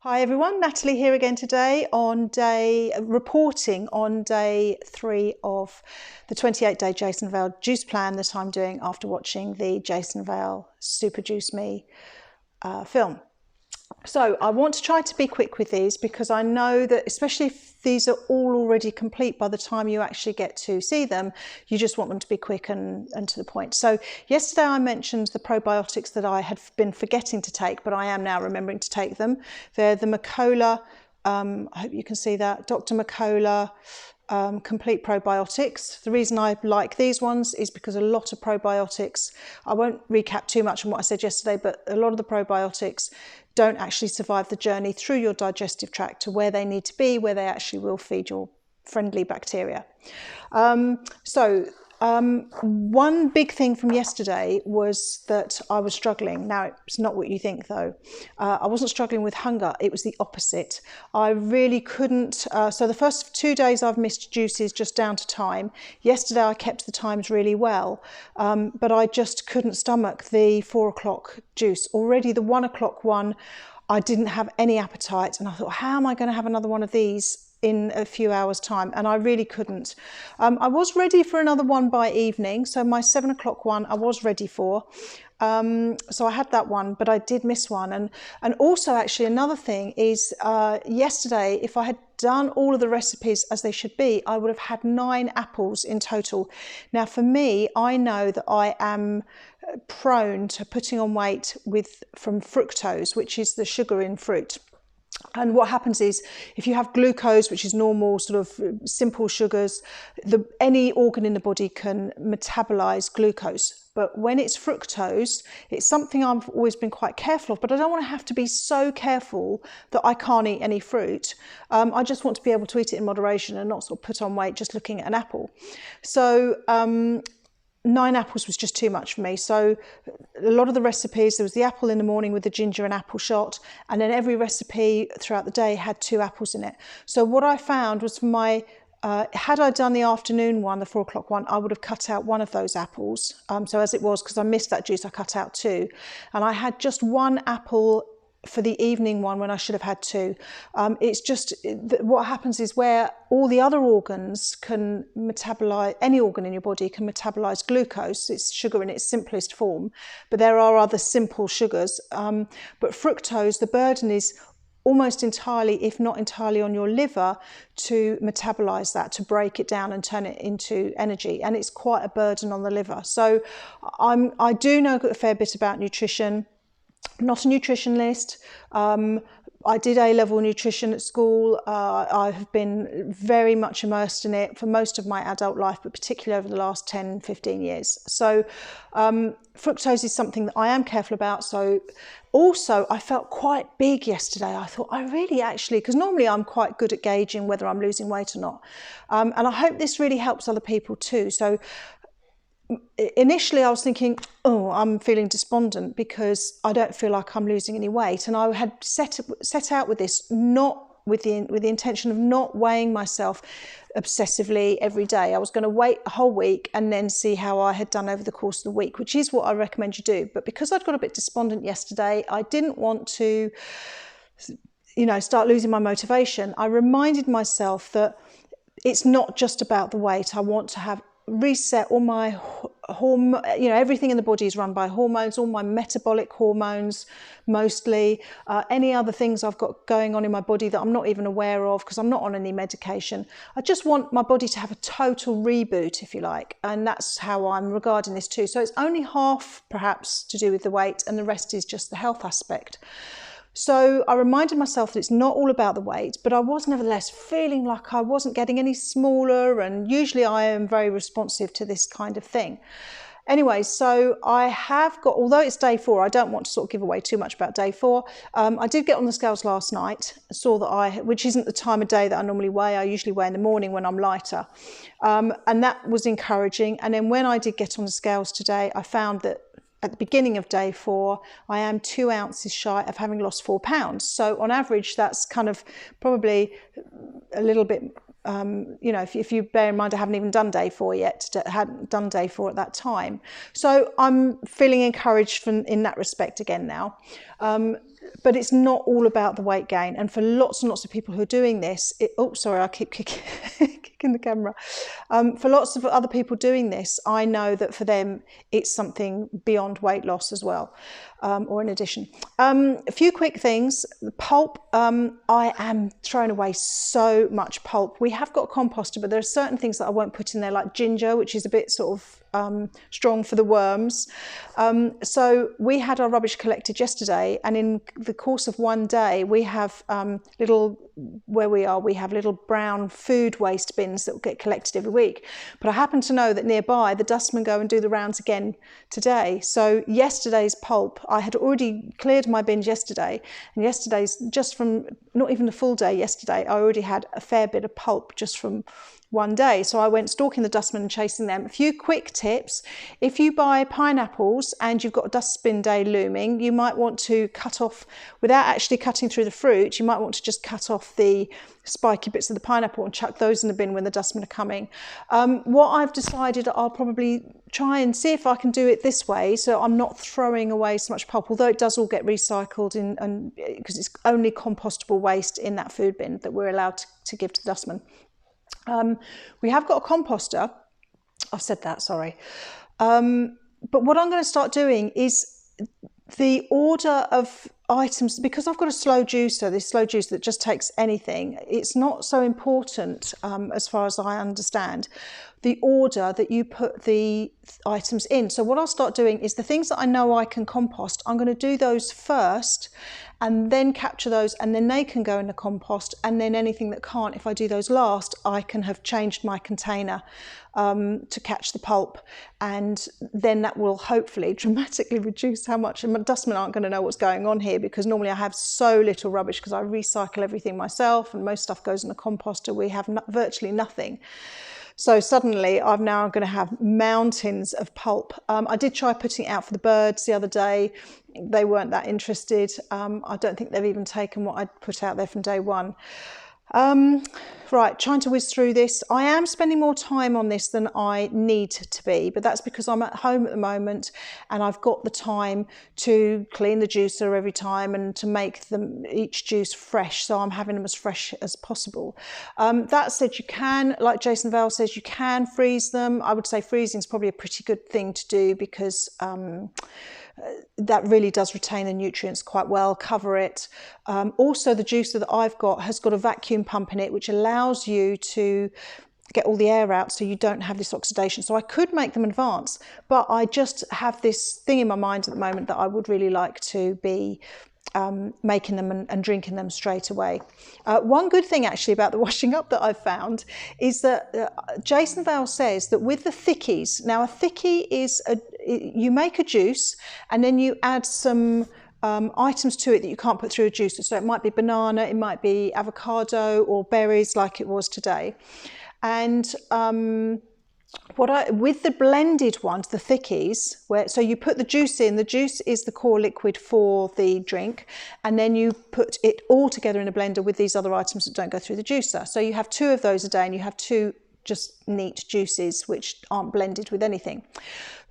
Hi everyone, Natalie here again today reporting on day 3 of the 28-day Jason Vale juice plan that I'm doing after watching the Jason Vale Super Juice Me film. So I want to try to be quick with these because I know that especially if these are all already complete by the time you actually get to see them, you just want them to be quick and to the point. So yesterday I mentioned the probiotics that I had been forgetting to take, but I am now remembering to take them. They're the Macola, I hope you can see that, Dr. Macola complete probiotics. The reason I like these ones is because a lot of probiotics, I won't recap too much on what I said yesterday, but a lot of the probiotics don't actually survive the journey through your digestive tract to where they need to be, where they actually will feed your friendly bacteria. One big thing from yesterday was that I was struggling. Now, it's not what you think though. I wasn't struggling with hunger, it was the opposite. I really couldn't, so the first 2 days I've missed juices just down to time. Yesterday I kept the times really well, but I just couldn't stomach the 4 o'clock juice. Already the 1 o'clock one, I didn't have any appetite and I thought, how am I going to have another one of these in a few hours time? And I really couldn't. I was ready for another one by evening, so my 7 o'clock one I was ready for, so I had that one, but I did miss one. And also actually another thing is yesterday, if I had done all of the recipes as they should be, I would have had 9 apples in total. Now for me, I know that I am prone to putting on weight from fructose, which is the sugar in fruit. And what happens is if you have glucose, which is normal sort of simple sugars, any organ in the body can metabolize glucose. But when it's fructose, it's something I've always been quite careful of, but I don't want to have to be so careful that I can't eat any fruit. I just want to be able to eat it in moderation and not sort of put on weight just looking at an apple. So 9 apples was just too much for me. So a lot of the recipes, there was the apple in the morning with the ginger and apple shot, and then every recipe throughout the day had 2 apples in it. So what I found was had I done the afternoon one, the 4 o'clock one, I would have cut out one of those apples. So as it was, because I missed that juice, I cut out 2. And I had just 1 apple for the evening one when I should have had 2. It's just what happens is where all the other organs can metabolize, any organ in your body can metabolize glucose. It's sugar in its simplest form, but there are other simple sugars. But fructose, the burden is almost entirely, if not entirely, on your liver to metabolize that, to break it down and turn it into energy. And it's quite a burden on the liver. So I do know a fair bit about nutrition. I'm not a nutritionist. I did A-level nutrition at school. I have been very much immersed in it for most of my adult life, but particularly over the last 10, 15 years. So fructose is something that I am careful about. So also I felt quite big yesterday. I thought I really actually, because normally I'm quite good at gauging whether I'm losing weight or not. And I hope this really helps other people too. So initially I was thinking, oh, I'm feeling despondent because I don't feel like I'm losing any weight. And I had set out with this, not with the intention of not weighing myself obsessively every day. I was going to wait a whole week and then see how I had done over the course of the week, which is what I recommend you do. But because I'd got a bit despondent yesterday, I didn't want to, start losing my motivation. I reminded myself that it's not just about the weight. I want to have reset all my hormone, everything in the body is run by hormones, all my metabolic hormones mostly, any other things I've got going on in my body that I'm not even aware of because I'm not on any medication. I just want my body to have a total reboot, if you like, and that's how I'm regarding this too. So it's only half perhaps to do with the weight and the rest is just the health aspect. So I reminded myself that it's not all about the weight, but I was nevertheless feeling like I wasn't getting any smaller, and usually I am very responsive to this kind of thing. Anyway, so I have got, although it's day 4, I don't want to sort of give away too much about day 4. I did get on the scales last night, saw that which isn't the time of day that I normally weigh, I usually weigh in the morning when I'm lighter. And that was encouraging. And then when I did get on the scales today, I found that at the beginning of day 4, I am 2 ounces shy of having lost 4 pounds. So on average, that's kind of probably a little bit, if you bear in mind, I haven't even done day 4 yet, hadn't done day 4 at that time. So I'm feeling encouraged in that respect again now. But it's not all about the weight gain. And for lots and lots of people who are doing this, oh, sorry, I keep kicking the camera. For lots of other people doing this, I know that for them, it's something beyond weight loss as well, or in addition. A few quick things. The pulp, I am throwing away so much pulp. We have got a composter, but there are certain things that I won't put in there, like ginger, which is a bit sort of strong for the worms. So we had our rubbish collected yesterday, and in the course of one day we have we have little brown food waste bins that will get collected every week. But I happen to know that nearby the dustmen go and do the rounds again today. So yesterday's pulp, I had already cleared my bins yesterday, and yesterday's, just from not even a full day yesterday, I already had a fair bit of pulp just from one day. So I went stalking the dustmen and chasing them. A few quick tips: if you buy pineapples and you've got a dustbin day looming, you might want to cut off, without actually cutting through the fruit, you might want to just cut off the spiky bits of the pineapple and chuck those in the bin when the dustmen are coming. What I've decided, I'll probably try and see if I can do it this way, so I'm not throwing away so much pulp, although it does all get recycled in, because it's only compostable waste in that food bin that we're allowed to give to the dustmen. We have got a composter. I've said that, sorry. But what I'm going to start doing is the order of items, because I've got a slow juicer, this slow juicer that just takes anything. It's not so important, as far as I understand, the order that you put the items in. So what I'll start doing is the things that I know I can compost, I'm going to do those first and then capture those, and then they can go in the compost, and then anything that can't, if I do those last, I can have changed my container to catch the pulp, and then that will hopefully dramatically reduce how much, and my dustmen aren't going to know what's going on here, because normally I have so little rubbish because I recycle everything myself and most stuff goes in the composter. We have virtually nothing. So suddenly I'm now going to have mountains of pulp. I did try putting it out for the birds the other day. They weren't that interested. I don't think they've even taken what I'd put out there from day one. Right, trying to whiz through this. I am spending more time on this than I need to be, but that's because I'm at home at the moment and I've got the time to clean the juicer every time and to make each juice fresh, so I'm having them as fresh as possible. That said, you can, like Jason Vale says, you can freeze them. I would say freezing is probably a pretty good thing to do, because that really does retain the nutrients quite well, cover it. Also, the juicer that I've got has got a vacuum pump in it, which allows you to get all the air out so you don't have this oxidation. So I could make them advance, but I just have this thing in my mind at the moment that I would really like to be making them and drinking them straight away. One good thing actually about the washing up that I've found is that Jason Vale says that with the thickies, now a thickie is, you make a juice and then you add some items to it that you can't put through a juicer. So it might be banana, it might be avocado or berries like it was today. And with the blended ones, the thickies, so you put the juice in, the juice is the core liquid for the drink, and then you put it all together in a blender with these other items that don't go through the juicer. So you have 2 of those a day, and you have 2 just neat juices which aren't blended with anything.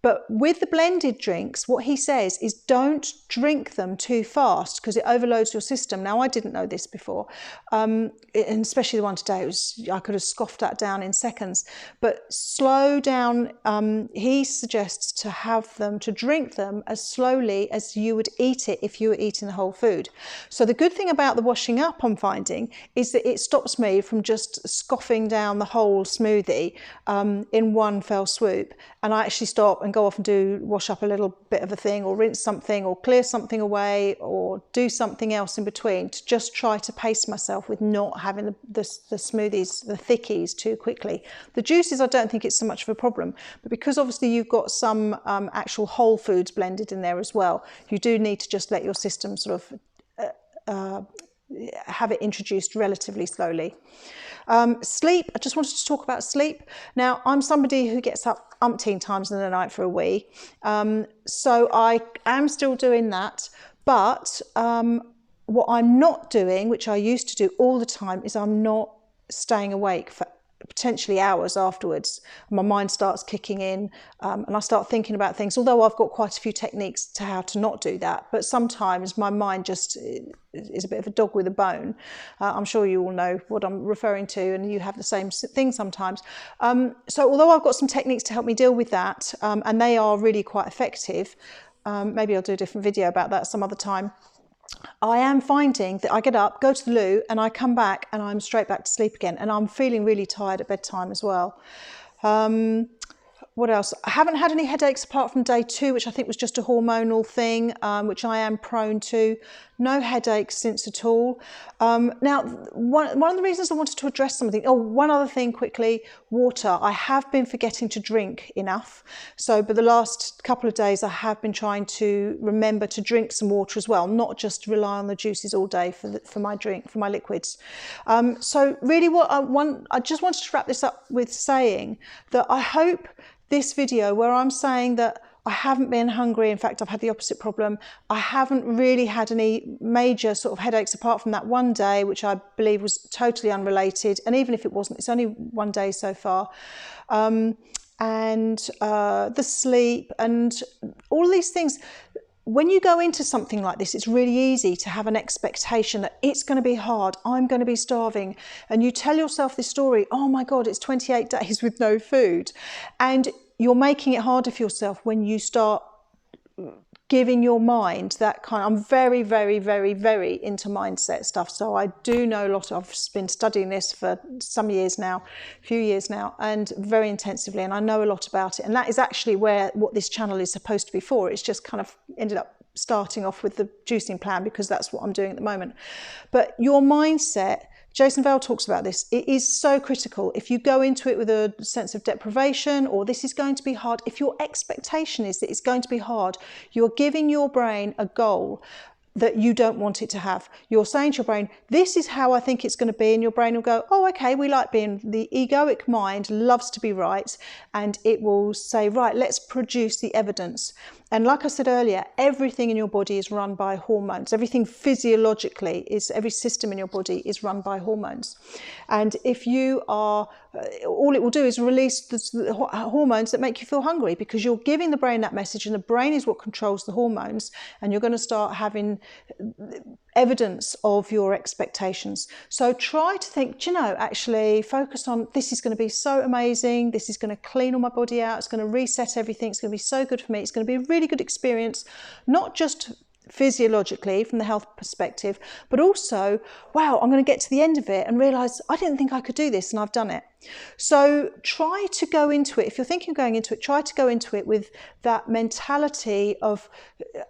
But with the blended drinks, what he says is don't drink them too fast because it overloads your system. Now, I didn't know this before, and especially the one today, I could have scoffed that down in seconds. But slow down. He suggests to drink them as slowly as you would eat it if you were eating the whole food. So the good thing about the washing up, I'm finding, is that it stops me from just scoffing down the whole smoothie in one fell swoop. And I actually stop and go off and wash up a little bit of a thing, or rinse something, or clear something away, or do something else in between, to just try to pace myself with not having the smoothies, the thickies, too quickly. The juices, I don't think it's so much of a problem, but because obviously you've got some actual whole foods blended in there as well, you do need to just let your system sort of have it introduced relatively slowly. Sleep, I just wanted to talk about sleep. Now, I'm somebody who gets up umpteen times in the night for a wee, so I am still doing that, but what I'm not doing, which I used to do all the time, is I'm not staying awake for potentially hours afterwards. My mind starts kicking in, and I start thinking about things, although I've got quite a few techniques to how to not do that. But sometimes my mind just is a bit of a dog with a bone. I'm sure you all know what I'm referring to, and you have the same thing sometimes. So although I've got some techniques to help me deal with that, and they are really quite effective, maybe I'll do a different video about that some other time. I am finding that I get up, go to the loo, and I come back and I'm straight back to sleep again. And I'm feeling really tired at bedtime as well. What else? I haven't had any headaches apart from day 2, which I think was just a hormonal thing, which I am prone to. No headaches since at all. Now, one of the reasons I wanted to address something, one other thing quickly, water. I have been forgetting to drink enough. So, but the last couple of days, I have been trying to remember to drink some water as well, not just rely on the juices all day for my drink, for my liquids. So really I just wanted to wrap this up with saying that I hope this video where I'm saying that I haven't been hungry, in fact I've had the opposite problem, I haven't really had any major sort of headaches apart from that one day, which I believe was totally unrelated, and even if it wasn't, it's only one day so far, and the sleep and all these things. When you go into something like this, it's really easy to have an expectation that it's going to be hard, I'm going to be starving, and you tell yourself this story, oh my God, it's 28 days with no food, and you're making it harder for yourself when you start giving your mind that kind of, I'm very, very, very, very into mindset stuff. So I do know a lot. I've been studying this for some years now, a few years now, and very intensively. And I know a lot about it. And that is actually what this channel is supposed to be for. It's just kind of ended up starting off with the juicing plan because that's what I'm doing at the moment. But your mindset, Jason Vale talks about this, it is so critical. If you go into it with a sense of deprivation or this is going to be hard, if your expectation is that it's going to be hard, you're giving your brain a goal that you don't want it to have. You're saying to your brain, this is how I think it's going to be, and your brain will go, oh, okay, we like being, the egoic mind loves to be right, and it will say, right, let's produce the evidence. And like I said earlier, everything in your body is run by hormones. Everything physiologically every system in your body is run by hormones. And if you are, all it will do is release the hormones that make you feel hungry, because you're giving the brain that message, and the brain is what controls the hormones, and you're going to start having evidence of your expectations. So try to think, actually focus on, this is going to be so amazing, this is going to clean all my body out, it's going to reset everything, it's going to be so good for me, it's going to be a really good experience, not just physiologically from the health perspective, but also, wow, I'm going to get to the end of it and realize I didn't think I could do this, and I've done it. So try to go into it, if you're thinking of going into it, try to go into it with that mentality of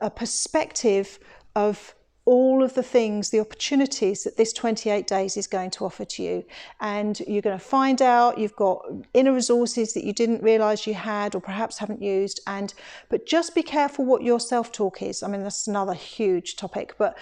a perspective of all of the things, the opportunities that this 28 days is going to offer to you. And you're going to find out you've got inner resources that you didn't realize you had or perhaps haven't used. But just be careful what your self-talk is. I mean, that's another huge topic, but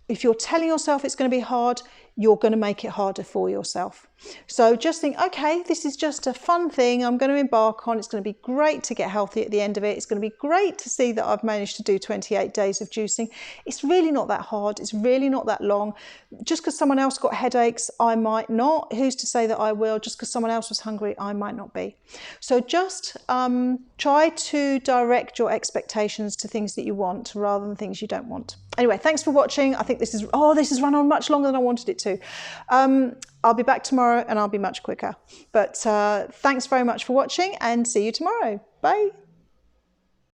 if you're telling yourself it's going to be hard, you're going to make it harder for yourself. So just think, okay, this is just a fun thing I'm going to embark on. It's going to be great to get healthy at the end of it. It's going to be great to see that I've managed to do 28 days of juicing. It's really not that hard. It's really not that long. Just because someone else got headaches, I might not. Who's to say that I will? Just because someone else was hungry, I might not be. So just try to direct your expectations to things that you want rather than things you don't want. Anyway, thanks for watching. I think this has run on much longer than I wanted it to. I'll be back tomorrow and I'll be much quicker. But thanks very much for watching, and see you tomorrow. Bye.